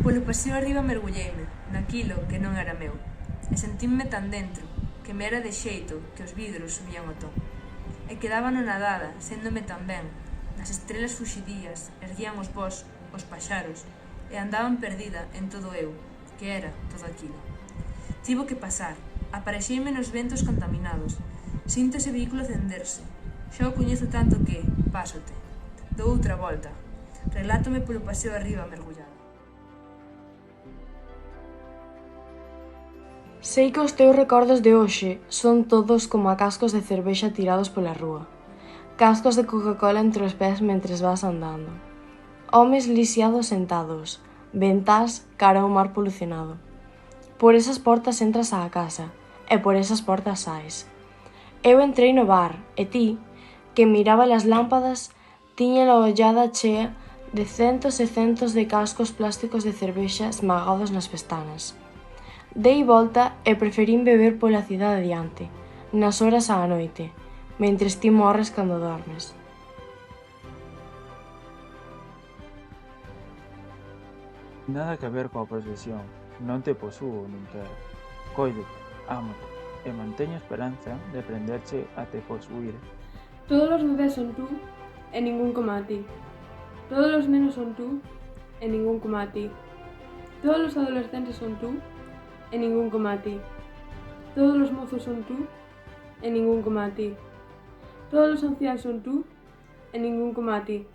Polo paseo arriba mergulleime, naquilo que non era meu, e sentinme tan dentro, que me era de xeito que os vidros subían o ton. E quedaba no nadada, séndome tan ben, nas estrelas fuxidías, erguían os vós, os paxaros, e andaban perdida en todo eu, que era todo aquilo. Tivo que pasar, aparexeime nos ventos contaminados, sinto ese vehículo cenderse, xa o coñezo tanto que, pásote, dou outra volta, relátome polo paseo arriba mergullado. Sei que os teus recordos de hoxe son todos como a cascos de cervexa tirados pola rúa. Cascos de Coca-Cola entre os pés mentres vas andando. Homes lisiados sentados, ventás cara ao mar polucionado. Por esas portas entras á casa, e por esas portas saes. Eu entrei no bar, e ti, que miraba as lámpadas, tiña a ollada chea de centos e centos de cascos plásticos de cervexa esmagados nas pestanas. Dei volta e preferín beber pola cidade adiante, nas horas á noite, mentres ti morres cando dormes. Nada que ver coa posesión, non te posúo nin quero. Cóllete, ámate, e manteño esperanza de aprenderche a te posuir. Todos os bebés son tú e ningún coma a ti. Todos os nenos son tú e ningún coma a ti. Todos os adolescentes son tú e ningún coma a ti. Todos os mozos son tú e ningún coma a ti. Todos os anciáns son tú e ningún coma a ti.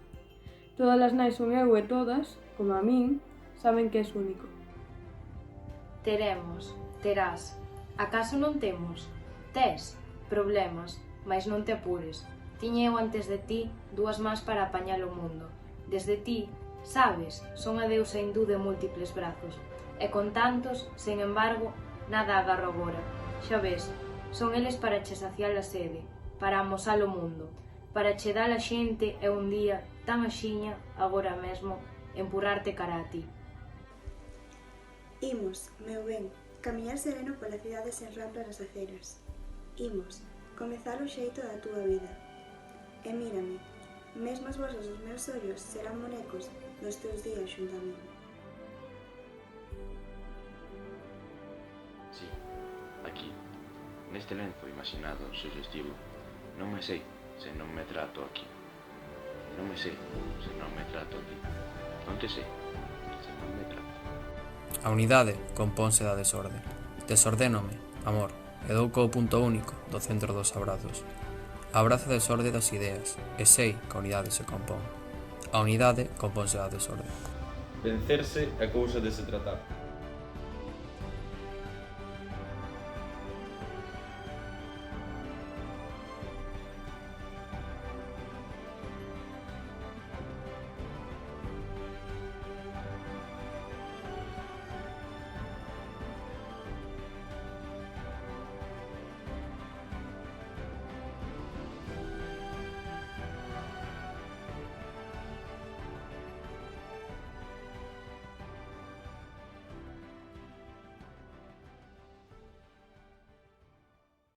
Todas as nais son eu e todas, como a min, saben que és único. Teremos, terás. Acaso non temos? Tes problemas, mais non te apures. Tiña eu antes de ti 2 mans para apañar o mundo. Desde ti, sabes, son a deusa hindú de múltiples brazos. E con tantos, sen embargo, nada agarro agora. Xa ves, son eles para che saciar a sede, para amosar o mundo, para che dar a xente e un día, tan axiña, agora mesmo, empurrarte cara a ti. Imos, meu ben, camiñar sereno pola cidade sen ramplas nas aceras. Imos, comezar o xeito da túa vida. E mírame, mesmo as bolsas dos meus ollos serán bonecos dos teus días xunto a mí. Sí, aquí, neste lenzo imaginado sugestivo, non me sei se non me trato aquí. Non me sei se non me trato aquí. Non te sei se non me trato. A unidade componse da desorde. Desordénome, amor, e dou co punto único do centro dos abrazos. Abrazo a desorde das ideas, e sei que a unidade se compón. A unidade componse da desorde. Vencerse é cousa de se tratar.